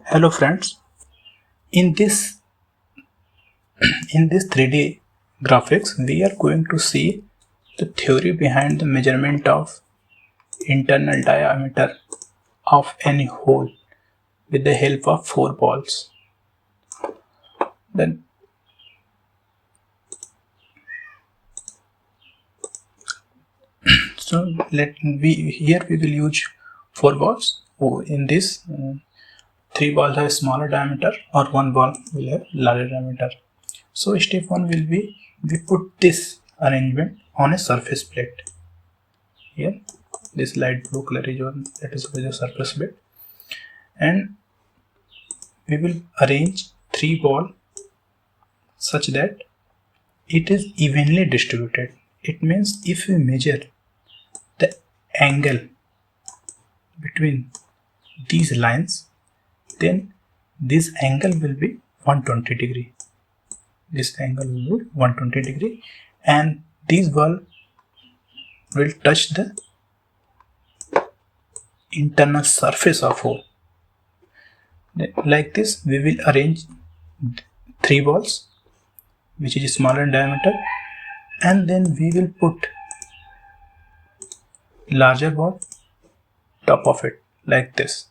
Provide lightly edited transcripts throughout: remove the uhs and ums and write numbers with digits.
Hello friends, in this 3D graphics we are going to see the theory behind the measurement of internal diameter of any hole with the help of 4 balls. Then we will use 4 balls. In this 3 balls have smaller diameter or 1 ball will have larger diameter. So step 1 will be we put this arrangement on a surface plate. Here this light blue color is on, that is the surface plate, and we will arrange 3 balls such that it is evenly distributed. It means if we measure the angle between these lines, then this angle will be 120 degree. This angle will be 120 degree, and these balls will touch the internal surface of hole. Like this, we will arrange 3 balls which is smaller in diameter, and then we will put larger ball top of it like this.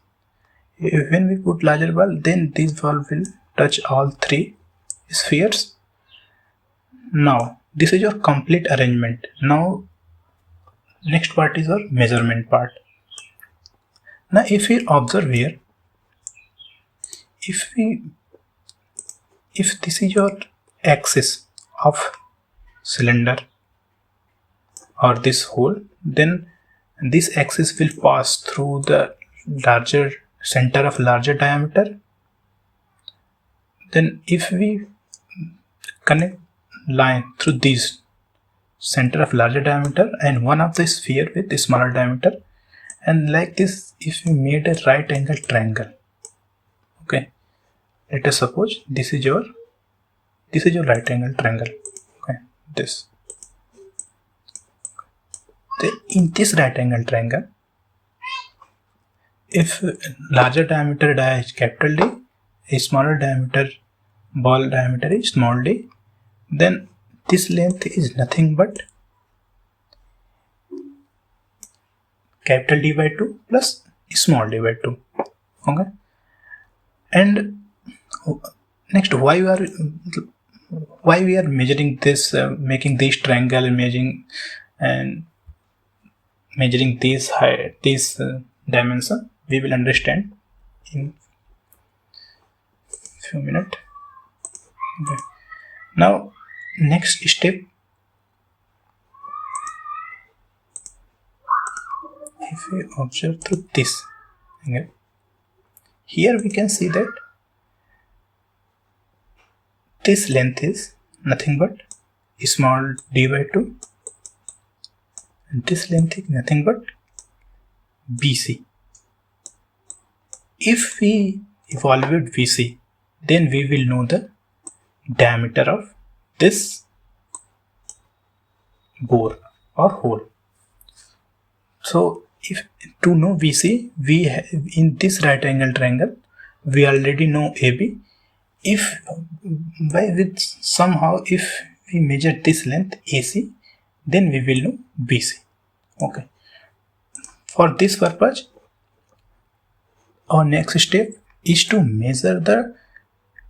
When we put larger ball, then this ball will touch all 3 spheres. Now this is your complete arrangement. Now next part is our measurement part. Now if we observe here, if this is your axis of cylinder or this hole, then this axis will pass through the larger center of larger diameter. Then if we connect line through this center of larger diameter and one of the sphere with the smaller diameter, and like this, if we made a right angle triangle, okay, let us suppose this is your right angle triangle, okay, this. Then in this right angle triangle, if larger diameter dia is capital D, a smaller diameter ball diameter is small d, then this length is nothing but capital D by 2 plus small d by 2. Okay. And next, why we are measuring this, making this triangle, measuring this height, this dimension, we will understand in few minutes. Okay. Now next step, if we observe through this, okay, here we can see that this length is nothing but small d by 2, and this length is nothing but BC. If we evaluate BC, then we will know the diameter of this bore or hole. So if to know BC, we have, in this right angle triangle, we already know AB. If somehow we measure this length AC, then we will know BC. Okay. For this purpose, our next step is to measure the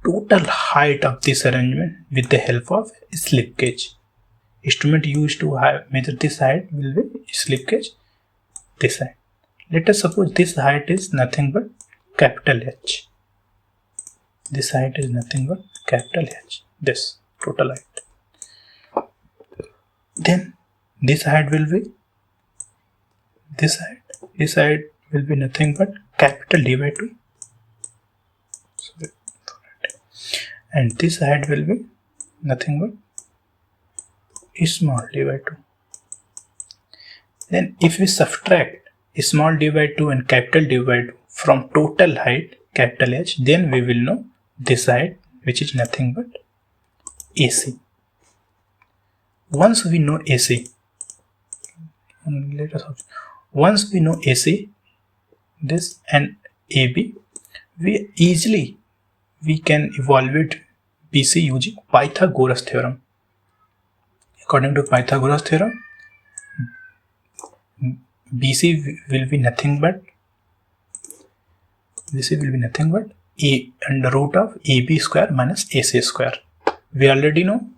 total height of this arrangement with the help of slip gauge. Instrument used to measure this height will be slip gauge. This height. Let us suppose this height is nothing but capital H. This height is nothing but capital H. This total height. Then this height will be this height. This height will be nothing but capital D by 2. And this height will be nothing but small d by 2. Then if we subtract small d by 2 and capital D by 2 from total height capital H, then we will know this height, which is nothing but AC. Once we know AC, this and AB, we can evaluate BC using Pythagoras theorem. According to Pythagoras theorem, BC will be nothing but a under root of AB square minus AC square. We already know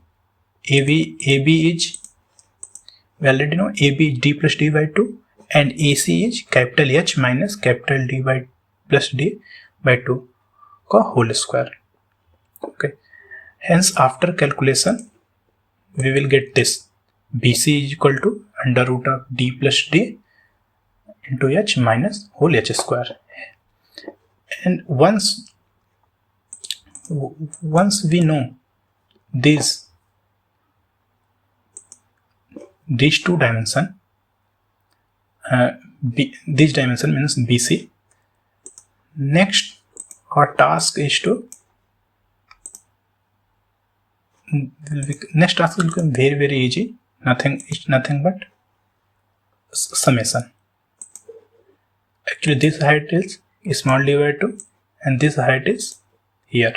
AB is D plus D by 2 and AC is capital H minus capital D by plus D by 2 का whole square. Okay. Hence after calculation we will get this BC is equal to under root of D plus D into H minus whole H square. And once we know these two dimension, this dimension means BC. Next, our task is to will become very easy. It's nothing but summation. Actually, this height is small d by 2 and this height is here.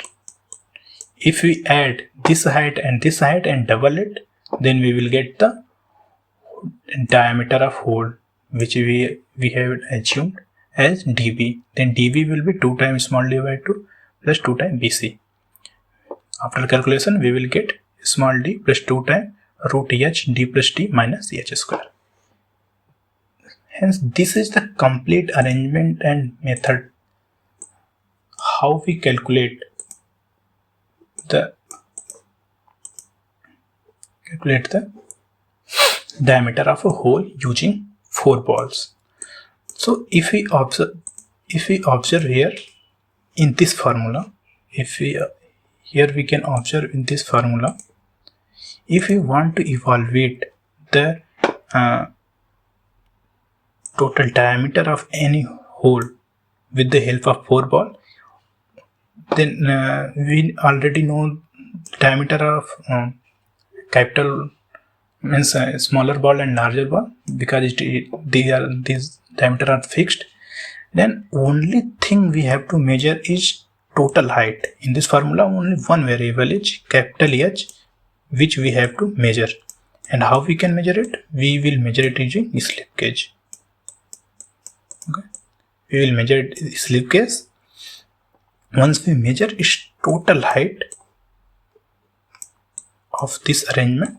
If we add this height and double it, then we will get the diameter of hole which we have assumed as dB. Then dB will be 2 times small d by 2 plus 2 times BC. After calculation, we will get small d plus 2 times root H d plus d minus H square. Hence, this is the complete arrangement and method how we calculate the diameter of a hole using 4 balls. So if we observe here in this formula, here we can observe in this formula, if we want to evaluate the total diameter of any hole with the help of 4 ball, then we already know diameter of capital means smaller ball and larger ball, because these diameter are fixed. Then only thing we have to measure is total height. In this formula, only one variable is capital H, which we have to measure. And how we can measure it? We will measure it using slip gauge. Okay, we will measure it slip gauge. Once we measure its total height of this arrangement,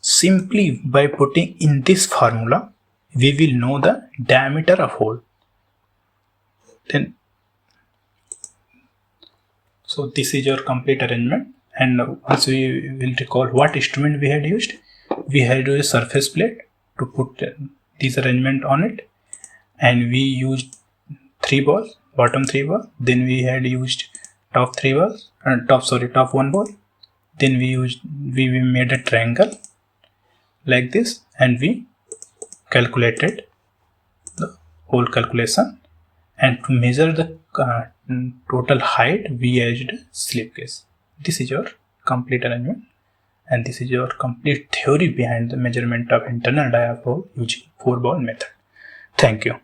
simply by putting in this formula, we will know the diameter of hole. Then, so this is your complete arrangement. And once we will recall what instrument we had used a surface plate to put this arrangement on it, and we used 3 balls, bottom 3 ball. Then we had used top 3 balls and top 1 ball. Then we made a triangle like this, and we calculated the whole calculation. And to measure the total height, we used slip gauge. This is your complete arrangement, and this is your complete theory behind the measurement of internal dia of hole using 4 ball method. Thank you.